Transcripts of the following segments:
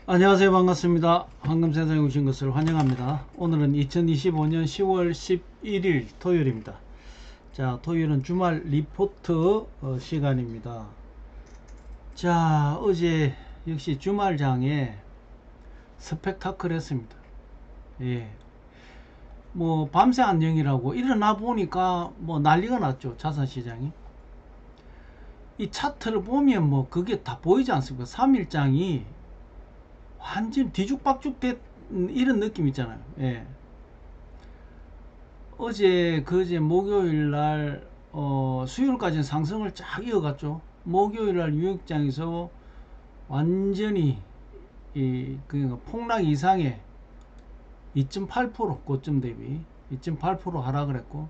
안녕하세요. 반갑습니다. 황금세상에 오신 것을 환영합니다. 오늘은 2025년 10월 11일 토요일입니다. 자, 토요일은 주말 리포트 시간입니다. 자, 어제 역시 주말장에 스펙타클 했습니다. 예. 뭐 밤새 안녕이라고 일어나 보니까 뭐 난리가 났죠. 자산시장이. 이 차트를 보면 뭐 그게 다 보이지 않습니까? 3일장이 완전 뒤죽박죽 된 이런 느낌 있잖아요. 예. 어제 그제 목요일 날 수요일까지는 상승을 쫙 이어갔죠. 목요일 날 뉴욕장에서 완전히 그 폭락 이상의 2.8% 고점 대비 2.8% 하락을 했고,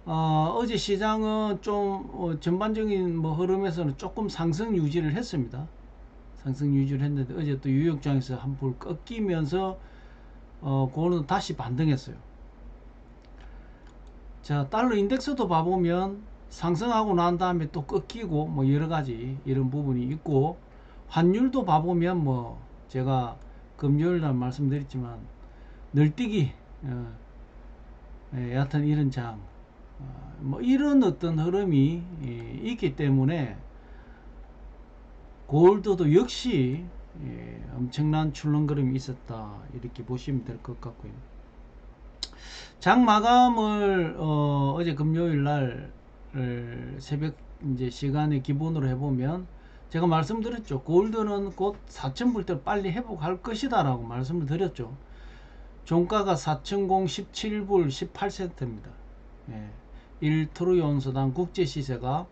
어제 시장은 좀 전반적인 뭐 흐름에서는 조금 상승 유지를 했습니다. 상승 유지를 했는데 어제 또 뉴욕장에서 한 볼 꺾이면서 그거는 다시 반등했어요. 자, 달러 인덱스도 봐보면 상승하고 난 다음에 또 꺾이고 뭐 여러 가지 이런 부분이 있고, 환율도 봐보면 뭐 제가 금요일 날 말씀드렸지만 늘뛰기 얕은 이런 장, 뭐 이런 어떤 흐름이 있기 때문에 골드도 역시 엄청난 출렁거림이 있었다 이렇게 보시면 될 것 같고요. 장 마감을 어제 금요일 날 새벽 이제 시간에 기본으로 해보면 제가 말씀드렸죠. 골드는 곧 4,000불대로 빨리 회복할 것이다 라고 말씀을 드렸죠. 종가가 4,017불 18센트입니다. 예. 1트로이 온수당 국제 시세가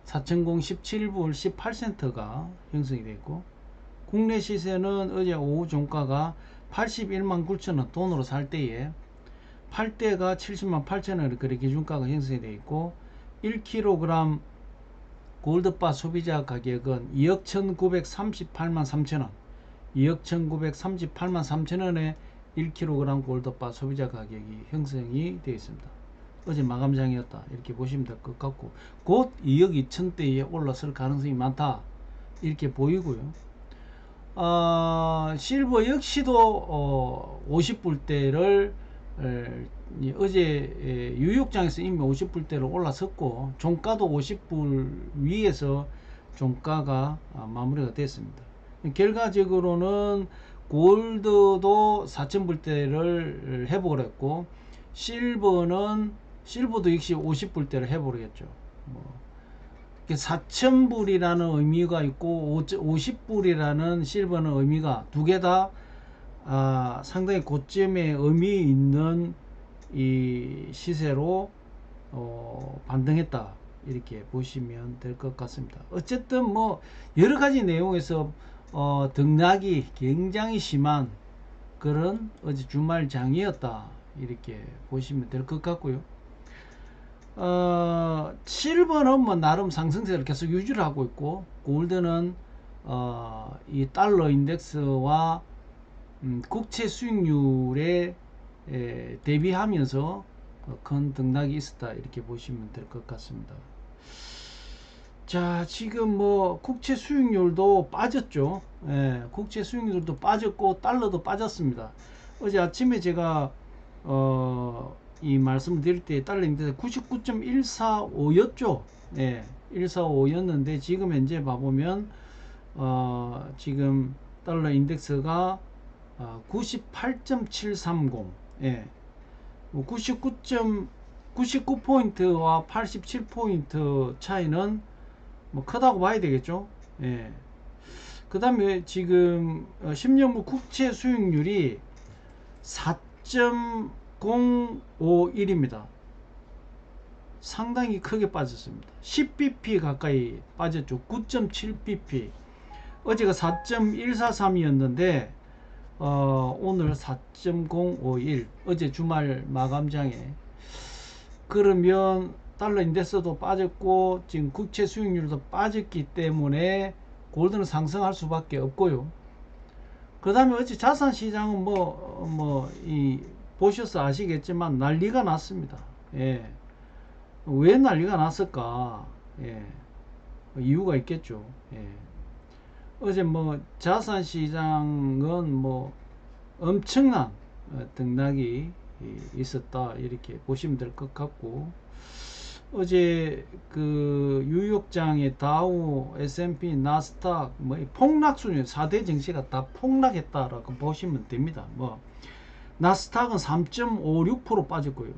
4,017불 18센트가 형성이 되어 있고, 국내 시세는 어제 오후 종가가 81만 9천원 돈으로 살 때에 팔 때가 70만 8천원 그렇게 기준가가 형성이 되어 있고, 1kg 골드바 소비자 가격은 2억 1938만 3천원 2억 1938만 3천원에 1kg 골드바 소비자 가격이 형성이 되어 있습니다. 어제 마감장이었다 이렇게 보시면 될 것 같고, 곧 2억 2천대에 올라설 가능성이 많다 이렇게 보이고요. 실버 역시도 50불대를 어제 뉴욕장에서 이미 50불대로 올라섰고, 종가도 50불 위에서 종가가 마무리가 됐습니다. 결과적으로는 골드도 4,000불대를 회복을 했고, 실버도 역시 50불대를 회복을 했죠. 4,000불이라는 의미가 있고 50불이라는 실버는 의미가 두 개 다 상당히 고점의 의미 있는 이 시세로 반등했다 이렇게 보시면 될 것 같습니다. 어쨌든 뭐 여러 가지 내용에서 등락이 굉장히 심한 그런 어제 주말 장이었다 이렇게 보시면 될 것 같고요. 실버는 뭐 나름 상승세를 계속 유지를 하고 있고, 골드는 이 달러 인덱스와 국채 수익률에 대비하면서 큰 등락이 있었다 이렇게 보시면 될 것 같습니다. 자, 지금 뭐 국채 수익률도 빠졌죠. 국채 수익률도 빠졌고 달러도 빠졌습니다. 어제 아침에 제가 이 말씀을 드릴 때 달러 인덱스 99.145였죠. 145였는데 지금 현재 봐보면 지금 달러 인덱스가 98.730, 99.99포인트와 87포인트 차이는 뭐 크다고 봐야 되겠죠. 그 다음에 지금 10년물 국채 수익률이 4.051입니다. 상당히 크게 빠졌습니다. 10bp 가까이 빠졌죠. 9.7bp. 어제가 4.143이었는데 오늘 4.051, 어제 주말 마감장에. 그러면 달러 인덱스도 빠졌고 지금 국채 수익률도 빠졌기 때문에 골드는 상승할 수밖에 없고요. 그 다음에 어제 자산시장은 보셔서 아시겠지만 난리가 났습니다. 왜 난리가 났을까? 이유가 있겠죠. 어제 뭐 자산 시장은 뭐 엄청난 등락이 있었다 이렇게 보시면 될 것 같고, 어제 그 뉴욕장의 다우, S&P, 나스닥 뭐 폭락 수준 4대 증시가 다 폭락했다라고 보시면 됩니다. 뭐 나스닥은 3.56% 빠졌고요.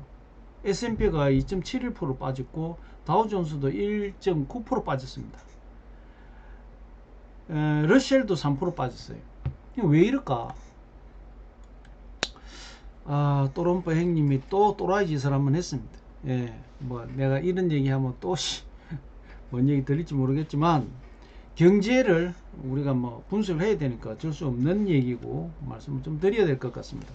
S&P가 2.71% 빠졌고 다우존스도 1.9% 빠졌습니다. 러셀도 3% 빠졌어요. 왜 이럴까? 또롬프 형님이 또 또라이 짓을 한번 했습니다. 예, 뭐 내가 이런 얘기하면 또 뭔 얘기 들릴지 모르겠지만, 경제를 우리가 뭐 분석을 해야 되니까 어쩔 수 없는 얘기고 말씀을 좀 드려야 될 것 같습니다.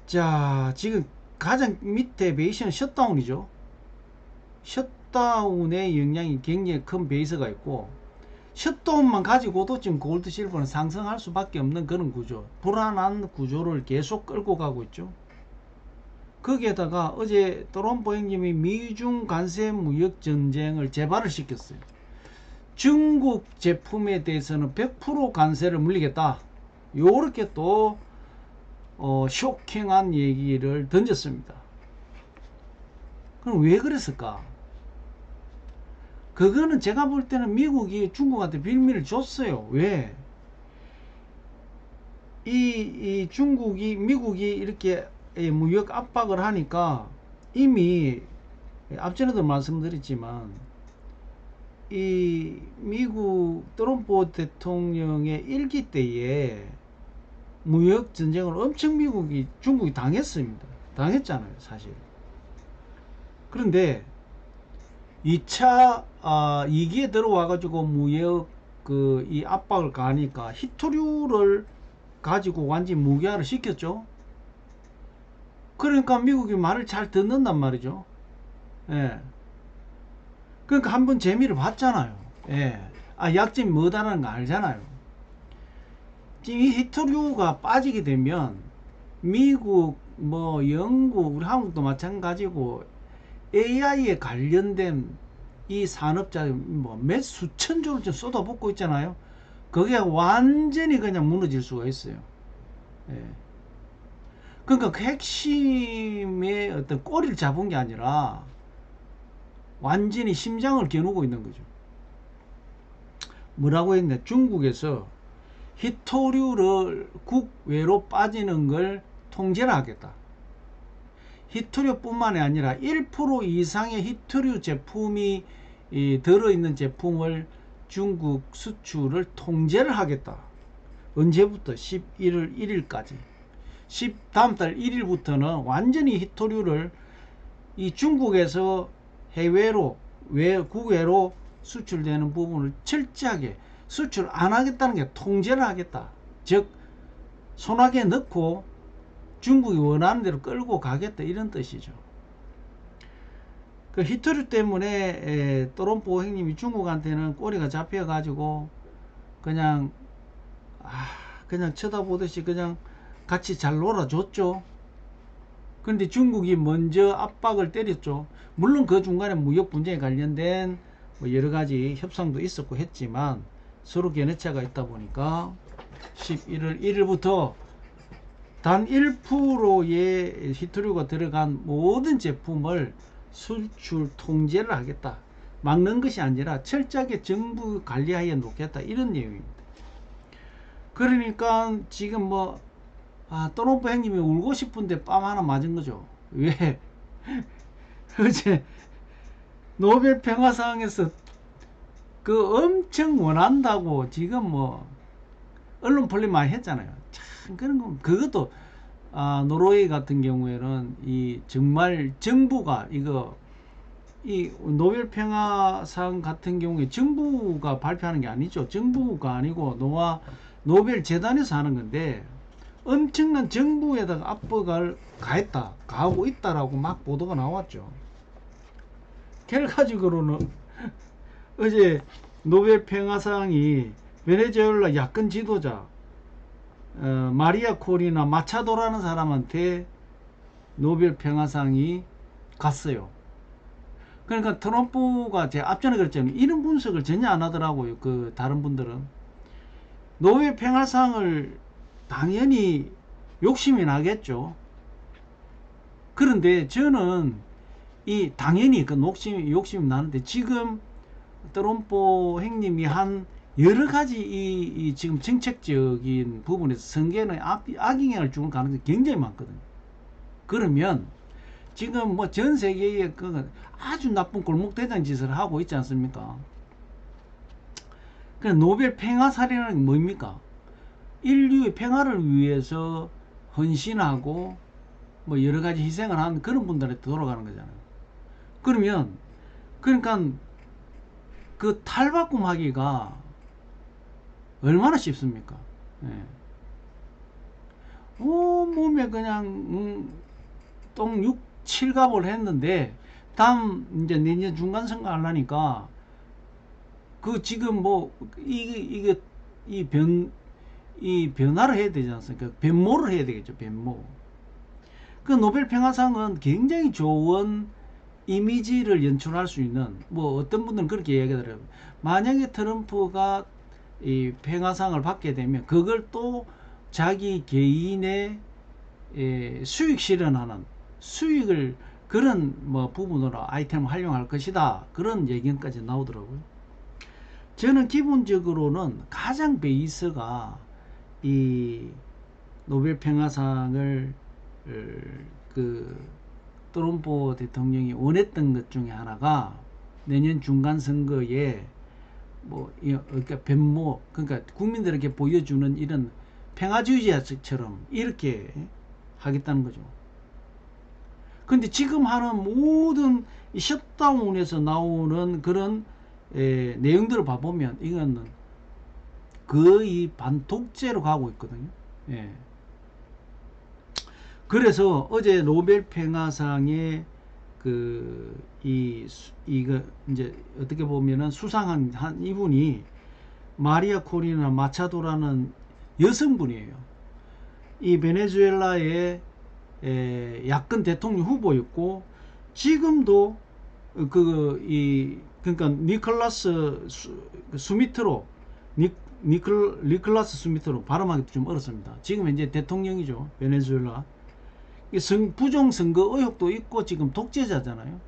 자, 지금 가장 밑에 베이스는 셧다운이죠. 셧다운의 영향이 굉장히 큰 베이스가 있고, 셧다운만 가지고도 지금 골드 실버는 상승할 수밖에 없는 그런 구조, 불안한 구조를 계속 끌고 가고 있죠. 거기에다가 어제 트럼프 형님이 미중 관세 무역 전쟁을 재발을 시켰어요. 중국 제품에 대해서는 100% 관세를 물리겠다, 요렇게 또 쇼킹한 얘기를 던졌습니다. 그럼 왜 그랬을까? 그거는 제가 볼 때는 미국이 중국한테 빌미를 줬어요. 왜? 미국이 이렇게 무역 압박을 하니까, 이미 앞전에도 말씀드렸지만 이 미국 트럼프 대통령의 일기 때에 무역 전쟁을 엄청 중국이 당했잖아요, 사실. 그런데 2차 2기에 들어와 가지고 무역 이 압박을 가하니까 히토류를 가지고 완전히 무기화를 시켰죠. 그러니까 미국이 말을 잘 듣는단 말이죠. 예. 그러니까 한번 재미를 봤잖아요. 예. 약점이 뭐다라는 거 알잖아요. 지금 이 히토류가 빠지게 되면 미국, 뭐 영국, 우리 한국도 마찬가지고 AI에 관련된 이 산업자 뭐 몇 수천 조를 좀 쏟아붓고 있잖아요. 그게 완전히 그냥 무너질 수가 있어요. 예. 그러니까 그 핵심의 어떤 꼬리를 잡은 게 아니라 완전히 심장을 겨누고 있는 거죠. 뭐라고 했냐? 중국에서 히토류를 국외로 빠지는 걸 통제를 하겠다. 히토류뿐만이 아니라 1% 이상의 히토류 제품이 들어있는 제품을 중국 수출을 통제를 하겠다. 언제부터? 11월 1일까지. 다음 달 1일부터는 완전히 히토류를 이 중국에서 해외로, 국외로 수출되는 부분을 철저하게 수출 안 하겠다는 게 통제를 하겠다. 즉 손아귀에 넣고 중국이 원하는 대로 끌고 가겠다, 이런 뜻이죠. 그 히토류 때문에 트럼프 형님이 중국한테는 꼬리가 잡혀 가지고 그냥 쳐다보듯이 그냥 같이 잘 놀아줬죠. 그런데 중국이 먼저 압박을 때렸죠. 물론 그 중간에 무역 분쟁에 관련된 뭐 여러 가지 협상도 있었고 했지만 서로 견해차가 있다 보니까 11월 1일부터 단 1%의 히토류가 들어간 모든 제품을 수출 통제를 하겠다. 막는 것이 아니라 철저하게 정부 관리하에 놓겠다, 이런 내용입니다. 그러니까 지금 뭐 트럼프 형님이 울고 싶은데 뺨 하나 맞은 거죠. 왜? 어제 노벨 평화상에서 그 엄청 원한다고 지금 뭐 언론 플레이 많이 했잖아요. 참 그런 거, 그것도 노르웨이 같은 경우에는 정말 정부가 이 노벨 평화상 같은 경우에 정부가 발표하는 게 아니죠. 정부가 아니고 노벨 재단에서 하는 건데, 엄청난 정부에다가 압박을 가하고 있다라고 막 보도가 나왔죠. 결과적으로는 어제 노벨 평화상이 베네수엘라 야권 지도자 마리아 코리나 마차도라는 사람한테 노벨 평화상이 갔어요. 그러니까 트럼프가 제가 앞전에 그랬잖아요. 이런 분석을 전혀 안 하더라고요. 그 다른 분들은 노벨 평화상을 당연히 욕심이 나겠죠. 그런데 저는 이 당연히 그 욕심이 나는데 지금 트럼프 행님이 한 여러 가지 이 지금 정책적인 부분에서 선거에는 악영향을 주는 가능성이 굉장히 많거든요. 그러면 지금 뭐 전 세계에 그 아주 나쁜 골목대장 짓을 하고 있지 않습니까? 그 노벨 평화상이라는 게 뭡니까? 인류의 평화를 위해서 헌신하고 뭐 여러 가지 희생을 한 그런 분들한테 돌아가는 거잖아요. 그러면 그러니까 그 탈바꿈하기가 얼마나 쉽습니까? 예. 온몸에 그냥 똥 6, 7갑을 했는데 다음 이제 내년 중간선거 하려니까 그 지금 뭐 이게 이 변화를 해야 되지 않습니까? 변모를 해야 되겠죠. 변모. 그 노벨 평화상은 굉장히 좋은 이미지를 연출할 수 있는 뭐 어떤 분들은 그렇게 이야기하더라고요. 만약에 트럼프가 이 평화상을 받게 되면 그걸 또 자기 개인의 수익 실현하는 수익을 그런 뭐 부분으로 아이템을 활용할 것이다. 그런 얘기까지 나오더라고요. 저는 기본적으로는 가장 베이스가 이 노벨 평화상을 그 트럼프 대통령이 원했던 것 중에 하나가 내년 중간 선거에 뭐 그러니까 변모 그러니까 국민들에게 보여주는 이런 평화주의자처럼 이렇게 하겠다는 거죠. 근데 지금 하는 모든 셧다운에서 나오는 그런 내용들을 봐보면 이거는 거의 반독재로 가고 있거든요. 예. 그래서 어제 노벨 평화상에 이거 이제 어떻게 보면은 수상한 한 이분이 마리아 코리나 마차도라는 여성분이에요. 이 베네수엘라의 야권 대통령 후보였고 지금도 그러니까 니콜라스 수미트로 니콜라스 수미트로 발음하기도 좀 어렵습니다. 지금 현재 대통령이죠. 베네수엘라. 부정선거 의혹도 있고 지금 독재자잖아요.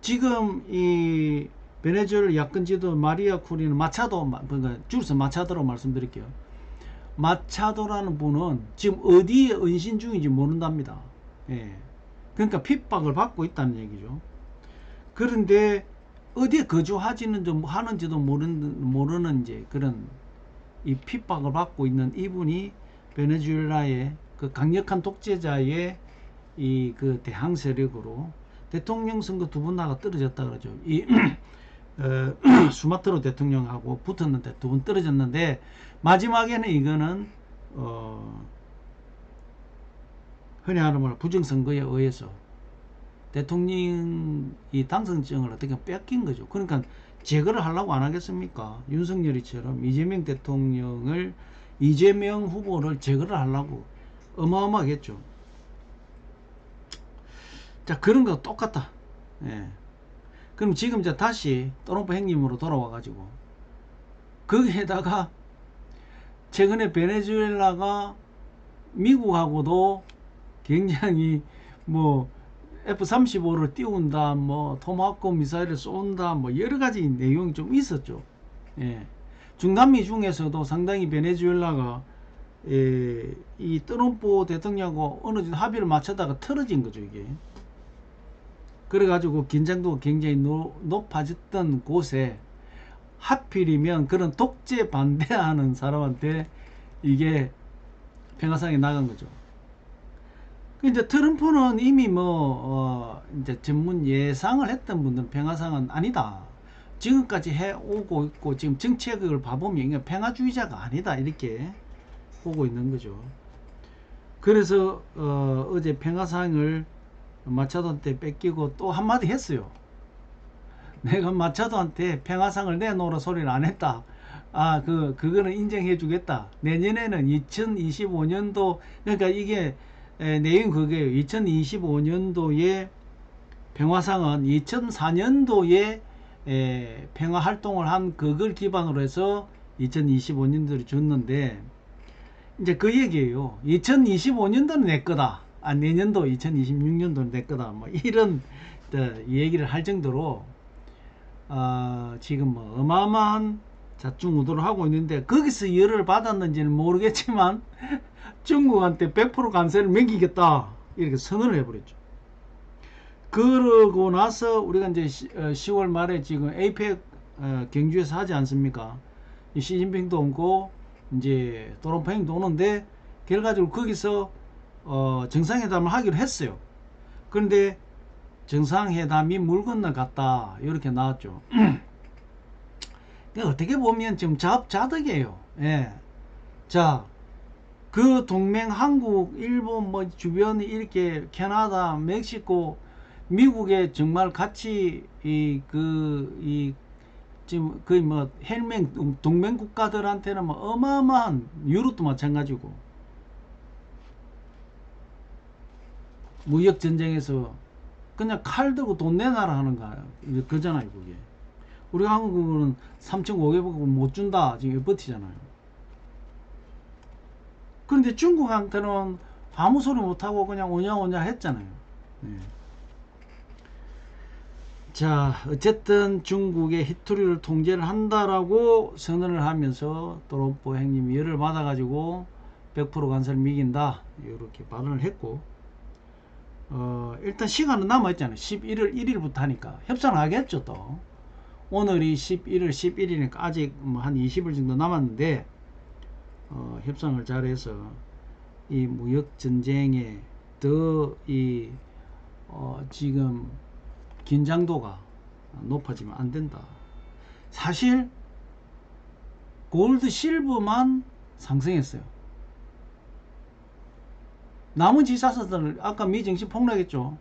지금 이 베네수엘라 야권 지도 마리아 쿠리는 마차도, 그러니까 줄여서 마차도로 말씀드릴게요. 마차도라는 분은 지금 어디에 은신 중인지 모른답니다. 예. 그러니까 핍박을 받고 있다는 얘기죠. 그런데 어디에 거주하지는 좀 하는지도 모르는 이제 그런 이 핍박을 받고 있는 이분이 베네수엘라의 그 강력한 독재자의 이 그 대항 세력으로 대통령 선거 두 번 나가 떨어졌다 그러죠. 이 수마트로 대통령하고 붙었는데 두 번 떨어졌는데 마지막에는 이거는 흔히 말하는 부정선거에 의해서 대통령이 당선증을 어떻게 뺏긴 거죠. 그러니까 제거를 하려고 안 하겠습니까? 윤석열이처럼 이재명 후보를 제거를 하려고 어마어마하겠죠. 자, 그런 거 똑같다. 예. 그럼 지금 이제 다시 트럼프 행님으로 돌아와 가지고 거기에다가 최근에 베네수엘라가 미국하고도 굉장히 뭐 F-35를 띄운다, 뭐 토마호크 미사일을 쏜다, 뭐 여러 가지 내용이 좀 있었죠. 예. 중남미 중에서도 상당히 베네수엘라가 이 트럼프 대통령하고 어느 정도 합의를 맞추다가 틀어진 거죠, 이게. 그래가지고 긴장도가 굉장히 높아졌던 곳에 하필이면 그런 독재 반대하는 사람한테 이게 평화상에 나간 거죠. 이제 트럼프는 이미 이제 전문 예상을 했던 분들은 평화상은 아니다. 지금까지 해오고 있고 지금 정책을 봐보면 이게 평화주의자가 아니다. 이렇게 보고 있는 거죠. 그래서 어제 평화상을 마차도한테 뺏기고 또 한마디 했어요. 내가 마차도한테 평화상을 내놓으라 소리를 안 했다. 그거는 인정해 주겠다. 내년에는 2025년도, 그러니까 이게 내용 그게요. 2025년도에 평화상은 2004년도에 평화 활동을 한 그걸 기반으로 해서 2025년도를 줬는데, 이제 그 얘기예요. 2025년도는 내 거다. 아, 내년도 2026년도는 내 거다. 뭐 이런 얘기를 할 정도로 지금 뭐 어마어마한 자충우돌을 하고 있는데, 거기서 열을 받았는지는 모르겠지만 중국한테 100% 관세를 매기겠다 이렇게 선언을 해버렸죠. 그러고 나서 우리가 이제 10월 말에 지금 에이펙 경주에서 하지 않습니까? 시진핑도 오고 이제 또롱팽이도 오는데, 결과적으로 거기서 정상회담을 하기로 했어요. 그런데 정상회담이 물 건너갔다 이렇게 나왔죠. 어떻게 보면 지금 자업자득이에요. 예. 자, 그 동맹 한국, 일본 뭐 주변 이렇게 캐나다, 멕시코, 미국에 정말 같이 지금 거의 뭐 헬맹 동맹 국가들한테는 뭐 어마어마한, 유럽도 마찬가지고 무역 전쟁에서 그냥 칼 들고 돈 내놔라 하는 거 그잖아요. 그게 우리 한국은 3,500원 못 준다 지금 버티잖아요. 그런데 중국한테는 아무 소리 못하고 그냥 오냐오냐 했잖아요. 네. 자, 어쨌든 중국의 히토리를 통제를 한다라고 선언을 하면서 트럼프 행님이 열을 받아가지고 100% 관세를 매긴다 이렇게 발언을 했고, 일단 시간은 남아있잖아요. 11월 1일부터 하니까 협상을 하겠죠. 또 오늘이 11월 11일이니까 아직 뭐 한 20일 정도 남았는데, 협상을 잘해서 이 무역 전쟁에 더 지금 긴장도가 높아지면 안 된다. 사실 골드 실버만 상승했어요. 나머지 자산들 아까 미 증시 폭락했죠.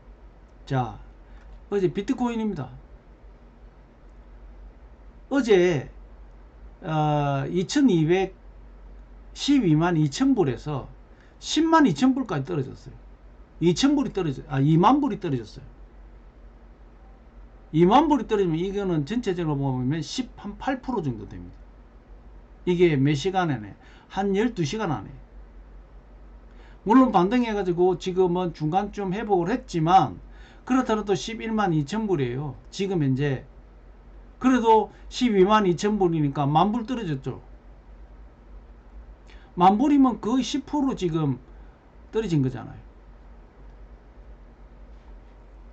자, 어제 비트코인입니다. 어제 2212만 2천불에서 10만 2천불까지 떨어졌어요. 2천불이 떨어졌어요. 2만 불이 떨어졌어요. 2만 불이 떨어지면 이거는 전체적으로 보면 18% 정도 됩니다. 이게 몇 시간 안에? 한 12시간 안에. 물론 반등해가지고 지금은 중간쯤 회복을 했지만, 그렇더라도 11만 2천 불이에요. 지금 현재. 그래도 12만 2천 불이니까 만불 떨어졌죠. 만불이면 거의 10% 지금 떨어진 거잖아요.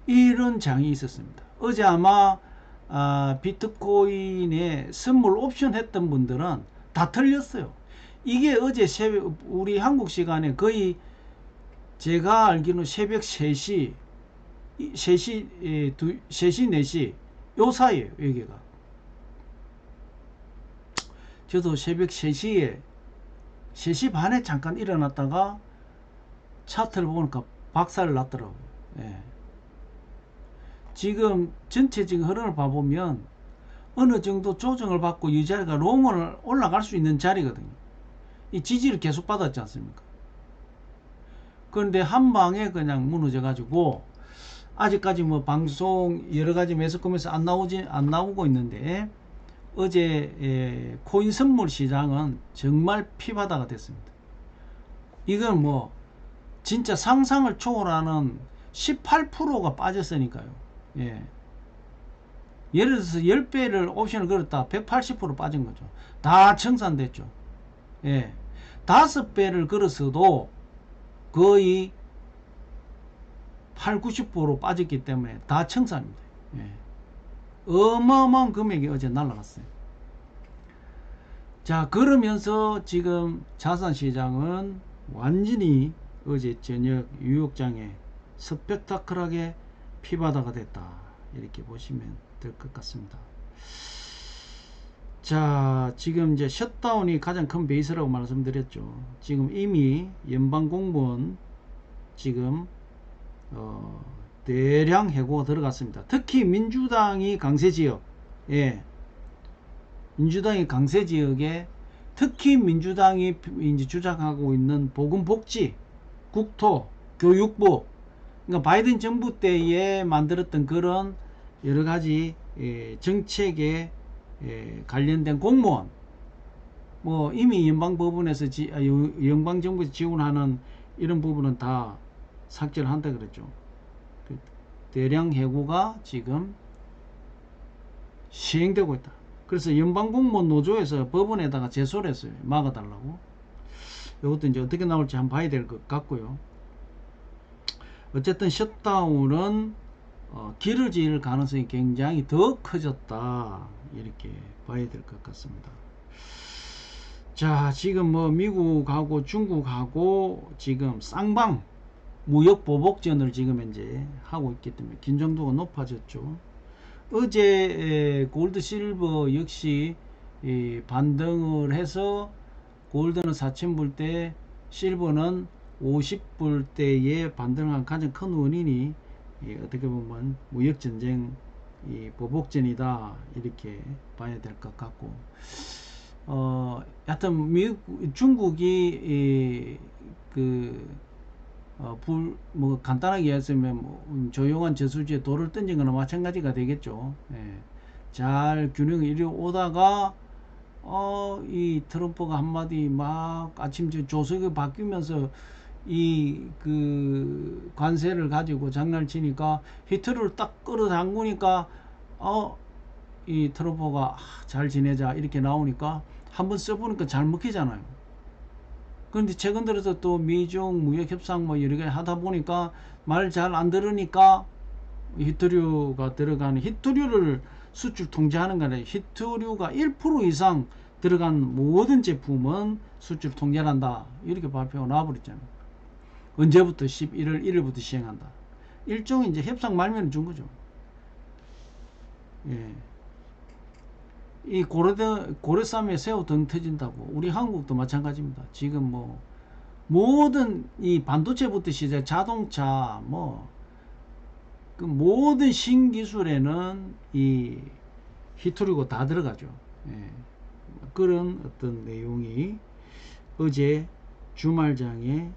이런 장이 있었습니다. 어제 아마 비트코인에 선물 옵션 했던 분들은 다 틀렸어요. 이게 어제 새벽 우리 한국 시간에 거의 제가 알기로는 새벽 3시 4시 요 사이에요. 여기가 저도 새벽 3시 반에 잠깐 일어났다가 차트를 보니까 박살을 났더라고요. 예. 지금 전체적인 흐름을 봐보면 어느 정도 조정을 받고 이 자리가 롱을 올라갈 수 있는 자리거든요. 이 지지를 계속 받았지 않습니까? 그런데 한 방에 그냥 무너져 가지고 아직까지 뭐 방송 여러가지 매스컴에서 안 나오고 있는데, 어제 코인 선물 시장은 정말 피바다가 됐습니다. 이건 뭐 진짜 상상을 초월하는 18%가 빠졌으니까요. 예. 예를 들어서 10배를 옵션을 걸었다 180% 빠진 거죠. 다 청산됐죠. 예. 5배를 걸었어도 거의 8, 90% 빠졌기 때문에 다 청산입니다. 예. 어마어마한 금액이 어제 날라갔어요. 자, 그러면서 지금 자산시장은 완전히 어제 저녁 뉴욕장에 스펙타클하게 피바다가 됐다 이렇게 보시면 될 것 같습니다. 자, 지금 이제 셧다운이 가장 큰 베이스라고 말씀드렸죠. 지금 이미 연방공무원 지금 대량 해고가 들어갔습니다. 특히 민주당이 강세지역, 예, 민주당이 강세지역에 특히 민주당이 이제 주장하고 있는 보건복지, 국토, 교육부 그러니까 바이든 정부 때에 만들었던 그런 여러 가지 정책에 관련된 공무원, 뭐 이미 연방법원에서 연방정부에서 지원하는 이런 부분은 다 삭제를 한다 그랬죠. 그 대량 해고가 지금 시행되고 있다. 그래서 연방공무원 노조에서 법원에다가 제소를 했어요. 막아달라고. 이것도 이제 어떻게 나올지 한번 봐야 될 것 같고요. 어쨌든 셧다운은 길어질 가능성이 굉장히 더 커졌다, 이렇게 봐야 될 것 같습니다. 자, 지금 뭐 미국하고 중국하고 지금 쌍방 무역 보복전을 지금 현재 하고 있기 때문에 긴장도가 높아졌죠. 어제 골드 실버 역시 반등을 해서 골드는 4,000불 대, 실버는 50불 대에 반등한 가장 큰 원인이 어떻게 보면 무역전쟁 보복전이다, 이렇게 봐야 될 것 같고, 하여튼 중국이 뭐 간단하게 얘기했으면 조용한 저수지에 돌을 던진 거나 마찬가지가 되겠죠. 예. 잘 균형이 이리 오다가 이 트럼프가 한마디 막 아침 조석이 바뀌면서 그 관세를 가지고 장난치니까 히트를 딱 끌어당구니까 이 트럼프가 잘 지내자 이렇게 나오니까 한번 써보니까 잘 먹히잖아요. 그런데 최근 들어서 또 미중 무역 협상 뭐 여러 개 하다 보니까 말 잘 안 들으니까 히트류가 들어가는, 히트류를 수출 통제하는 거 아니라 히트류가 1% 이상 들어간 모든 제품은 수출 통제를 한다, 이렇게 발표가 나와버렸잖아요. 언제부터? 11월 1일부터 시행한다. 일종의 이제 협상 말면을 준 거죠. 예. 이 고래쌈에 새우 등 터진다고, 우리 한국도 마찬가지입니다. 지금 뭐 모든 이 반도체부터 시작, 자동차 그 모든 신기술에는 이 히트류가 다 들어가죠. 예. 그런 어떤 내용이 어제 주말장에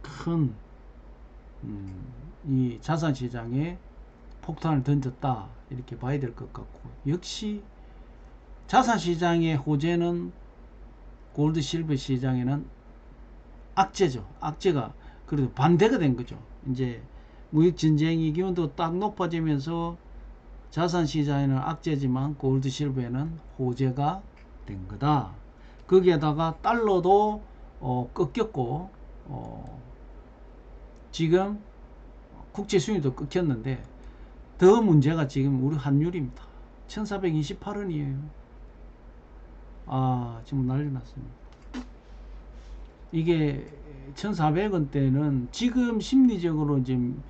큰 이 자산시장에 폭탄을 던졌다, 이렇게 봐야 될 것 같고, 역시 자산시장의 호재는 골드 실버 시장에는 악재죠. 악재가 그래도 반대가 된 거죠. 이제 무역전쟁이 기온도 딱 높아지면서 자산시장에는 악재지만 골드 실버에는 호재가 된 거다. 거기에다가 달러도 꺾였고, 지금 국제 수익도 꺾였는데 더 문제가 지금 우리 환율입니다. 1428원이에요. 지금 난리 났습니다. 이게 1400원대는 지금 심리적으로 지금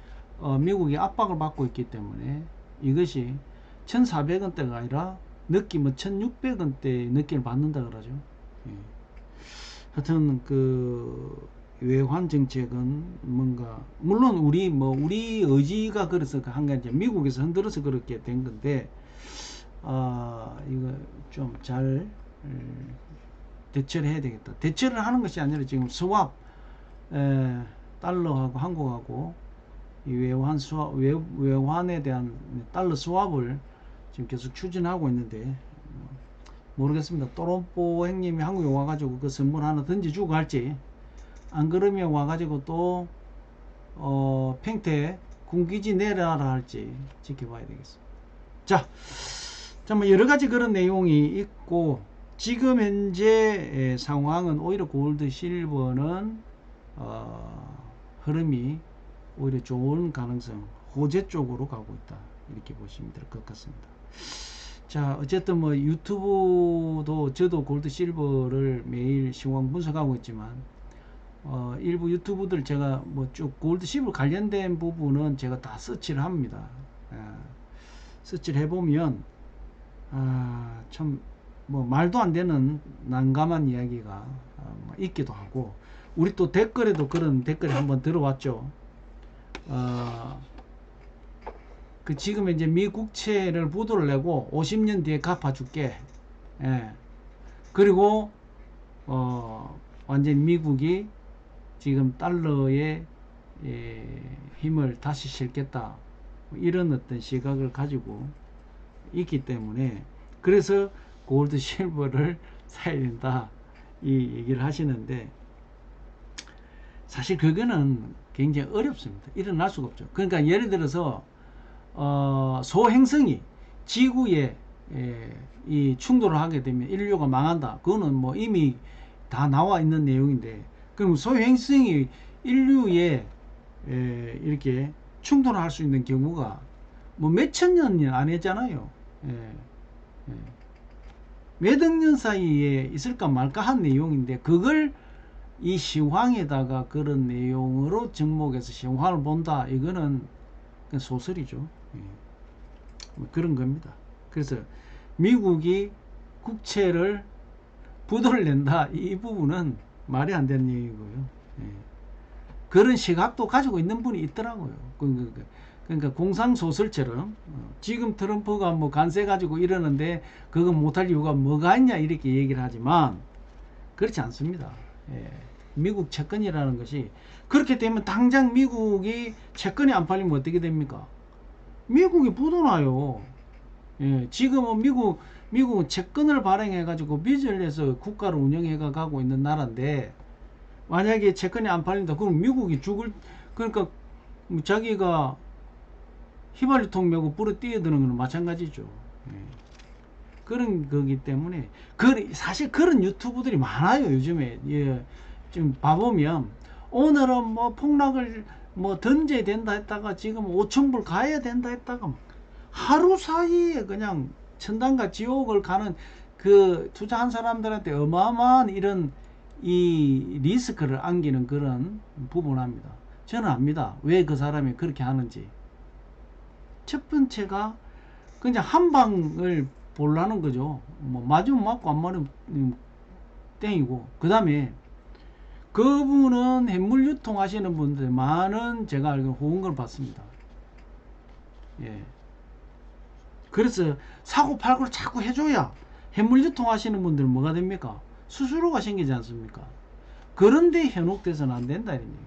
미국이 압박을 받고 있기 때문에 이것이 1400원대가 아니라 느낌은 1600원대 느낌을 받는다 그러죠. 예. 하여튼 그 외환 정책은 뭔가, 물론 우리 의지가 그래서 한 게 아니라 미국에서 흔들어서 그렇게 된 건데, 이거 좀 잘 대처를 해야 되겠다. 대처를 하는 것이 아니라 지금 스왑, 달러하고 한국하고 이 외환에 대한 달러 스왑을 지금 계속 추진하고 있는데, 모르겠습니다. 또롬뽀 형님이 한국에 와가지고 그 선물 하나 던져주고 할지, 안 그러면 와가지고 또 팽태 군기지 내려라 할지 지켜봐야 되겠습니다. 자, 뭐 여러가지 그런 내용이 있고, 지금 현재 상황은 오히려 골드 실버는 흐름이 오히려 좋은 가능성, 호재 쪽으로 가고 있다, 이렇게 보시면 될 것 같습니다. 자, 어쨌든 뭐 유튜브도 저도 골드 실버를 매일 시황 분석하고 있지만, 일부 유튜브들 제가 뭐 쭉 골드 실버 관련된 부분은 제가 다 서치를 합니다. 서치를 해보면 참 뭐 말도 안 되는 난감한 이야기가 있기도 하고, 우리 또 댓글에도 그런 댓글이 한번 들어왔죠. 그 지금 이제 미 국채를 부도를 내고 50년 뒤에 갚아줄게. 예. 그리고 완전 미국이 지금 달러에 힘을 다시 실겠다, 이런 어떤 시각을 가지고 있기 때문에, 그래서 골드 실버를 사야 된다 이 얘기를 하시는데, 사실 그거는 굉장히 어렵습니다. 일어날 수가 없죠. 그러니까 예를 들어서 소행성이 지구에 이 충돌을 하게 되면 인류가 망한다. 그거는 뭐 이미 다 나와 있는 내용인데, 그럼 소행성이 인류에 이렇게 충돌할 수 있는 경우가 뭐 몇천 년이 아니잖아요. 몇억 년 사이에 있을까 말까 한 내용인데, 그걸 이 시황에다가 그런 내용으로 접목해서 시황을 본다, 이거는 그냥 소설이죠. 뭐 그런 겁니다. 그래서 미국이 국채를 부도를 낸다, 이 부분은 말이 안 되는 얘기고요. 그런 시각도 가지고 있는 분이 있더라고요. 그러니까 공상소설처럼 지금 트럼프가 뭐 관세 가지고 이러는데 그거 못할 이유가 뭐가 있냐, 이렇게 얘기를 하지만 그렇지 않습니다. 미국 채권이라는 것이, 그렇게 되면 당장 미국이 채권이 안 팔리면 어떻게 됩니까? 미국이 부도나요. 지금은 미국은 채권을 발행해 가지고 빚을 내서 국가를 운영해 가고 있는 나라인데, 만약에 채권이 안 팔린다 그럼 미국이 그러니까 자기가 휘발유통 메고 불에 뛰어드는 거는 마찬가지죠. 그런 거기 때문에 사실 그런 유튜브들이 많아요, 요즘에. 좀 봐보면 오늘은 뭐 폭락을 뭐 던져야 된다 했다가 지금 5,000불 가야 된다 했다가 하루 사이에 그냥 천당과 지옥을 가는, 그 투자한 사람들한테 어마어마한 이런 이 리스크를 안기는 그런 부분합니다. 저는 압니다, 왜 그 사람이 그렇게 하는지. 첫 번째가 그냥 한 방을 보려는 거죠. 뭐 맞으면 맞고 안 맞으면 땡이고, 그 다음에 그분은 해물 유통하시는 분들 많은, 제가 알기로 후원금을 받습니다. 그래서 사고 팔고를 자꾸 해줘야 해물 유통하시는 분들은 뭐가 됩니까? 수수료가 생기지 않습니까? 그런데 현혹돼서는 안 된다, 이런 얘기.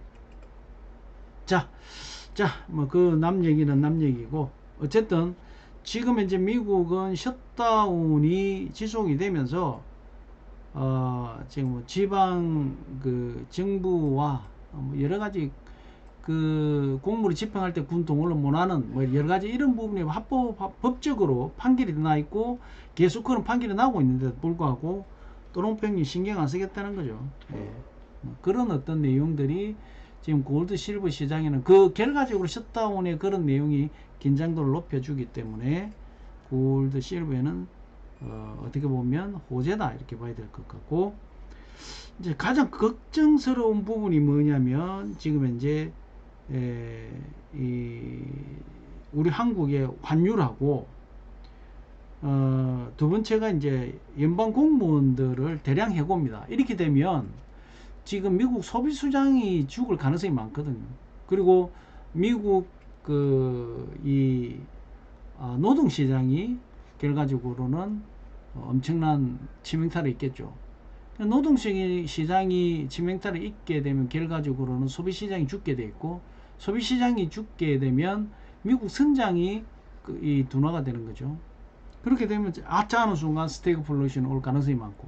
뭐 그 남 얘기는 남 얘기고, 어쨌든 지금 이제 미국은 셧다운이 지속이 되면서 지금 뭐 지방 그 정부와 뭐 여러 가지 그 공무를 집행할 때 군 동원을 못하는 뭐 여러 가지 이런 부분이 법적으로 판결이 나 있고 계속 그런 판결이 나고 있는데도 불구하고 또롱팽이 신경 안 쓰겠다는 거죠. 뭐 그런 어떤 내용들이 지금 골드 실버 시장에는 그 결과적으로 셧다운의 그런 내용이 긴장도를 높여주기 때문에 골드 실버에는 어떻게 보면 호재다, 이렇게 봐야 될 것 같고, 이제 가장 걱정스러운 부분이 뭐냐면 지금 현재 우리 한국의 환율하고 두 번째가 이제 연방 공무원들을 대량 해고입니다. 이렇게 되면 지금 미국 소비 수장이 죽을 가능성이 많거든요. 그리고 미국 노동 시장이 결과적으로는 엄청난 치명타를 입겠죠. 노동 시장이 치명타를 입게 되면 결과적으로는 소비 시장이 죽게 돼 있고, 소비 시장이 죽게 되면 미국 성장이 둔화가 되는 거죠. 그렇게 되면 아차하는 순간 스태그플레이션이 올 가능성이 많고,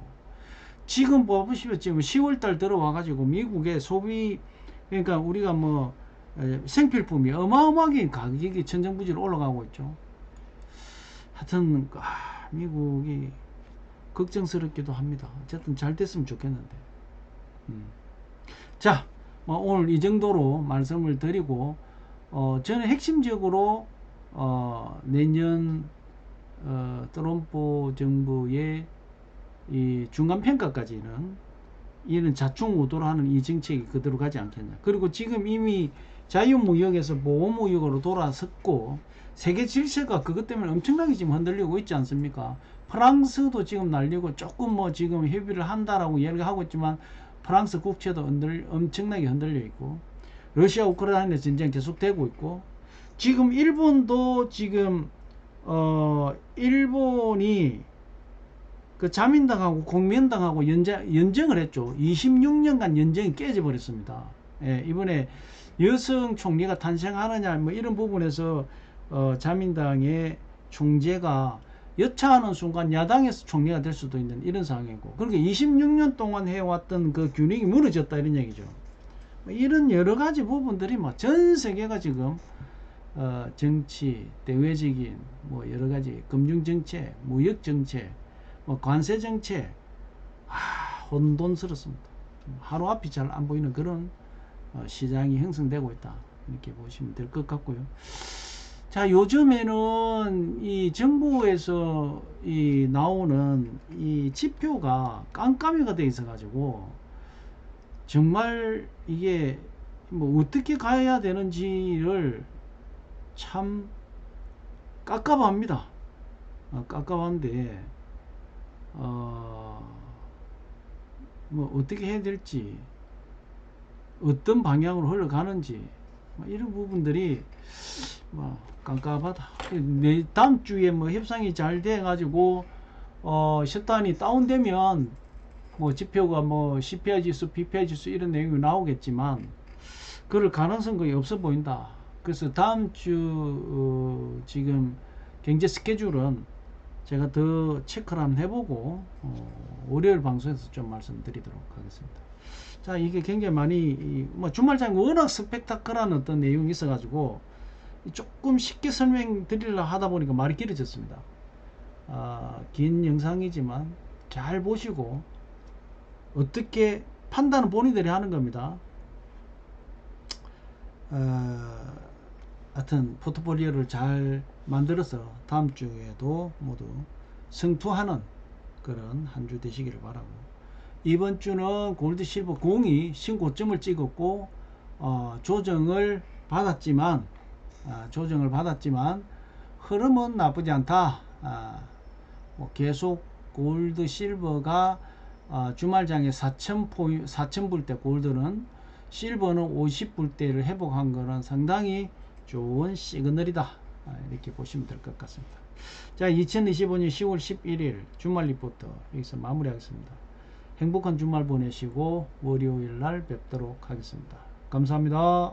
지금 보시면 지금 10월달 들어와 가지고 미국의 소비, 그러니까 우리가 뭐 생필품이 어마어마하게 가격이 천정부지로 올라가고 있죠. 하여튼 미국이 걱정스럽기도 합니다. 어쨌든 잘 됐으면 좋겠는데. 자, 뭐 오늘 이 정도로 말씀을 드리고, 저는 핵심적으로 내년 트럼프 정부의 이 중간평가까지는 이는 자충우도로 하는 이 정책이 그대로 가지 않겠냐. 그리고 지금 이미 자유무역에서 보호무역으로 돌아섰고, 세계 질서가 그것 때문에 엄청나게 지금 흔들리고 있지 않습니까? 프랑스도 지금 날리고 조금 뭐 지금 협의를 한다라고 이야기를 하고 있지만 프랑스 국채도 엄청나게 흔들려 있고, 러시아 우크라이나 전쟁 계속되고 있고, 지금 일본도 지금 일본이 그 자민당하고 공민당하고 연정을 했죠. 26년간 연정이 깨져 버렸습니다. 이번에 여성 총리가 탄생하느냐 뭐 이런 부분에서 자민당의 총재가 여차하는 순간 야당에서 총리가 될 수도 있는 이런 상황이고, 그러니까 26년 동안 해왔던 그 균형이 무너졌다 이런 얘기죠. 이런 여러 가지 부분들이 뭐 전 세계가 지금 정치, 대외적인 뭐 여러 가지 금융 정책, 무역 정책, 뭐 관세 정책, 혼돈스럽습니다. 하루 앞이 잘 안 보이는 그런 시장이 형성되고 있다 이렇게 보시면 될 것 같고요. 자, 요즘에는 이 정부에서 이 나오는 이 지표가 깜깜이가 돼 있어 가지고 정말 이게 뭐 어떻게 가야 되는지를 참 깝깝합니다. 깝깝한데 뭐 어떻게 해야 될지, 어떤 방향으로 흘러가는지 이런 부분들이 뭐 깜깜하다. 다음 주에 뭐 협상이 잘 돼 가지고 셧다운이 다운되면 뭐 지표가 뭐 CPI 지수, PPI 지수 이런 내용이 나오겠지만 그럴 가능성 거의 없어 보인다. 그래서 다음 주 지금 경제 스케줄은 제가 더 체크를 한번 해보고 월요일 방송에서 좀 말씀드리도록 하겠습니다. 자, 이게 굉장히 많이 뭐 주말장 워낙 스펙타클한 어떤 내용이 있어가지고 조금 쉽게 설명드리려 하다 보니까 말이 길어졌습니다. 긴 영상이지만 잘 보시고 어떻게 판단은 본인들이 하는 겁니다. 하여튼 포트폴리오를 잘 만들어서 다음 주에도 모두 성투하는 그런 한 주 되시기를 바라고, 이번 주는 골드 실버 공이 신고점을 찍었고 조정을 받았지만 흐름은 나쁘지 않다. 뭐 계속 골드 실버가 주말장에 4,000불 대 골드는, 실버는 50불대를 회복한 거는 상당히 좋은 시그널이다 이렇게 보시면 될 것 같습니다. 자, 2025년 10월 11일 주말 리포트 여기서 마무리하겠습니다. 행복한 주말 보내시고 월요일 날 뵙도록 하겠습니다. 감사합니다.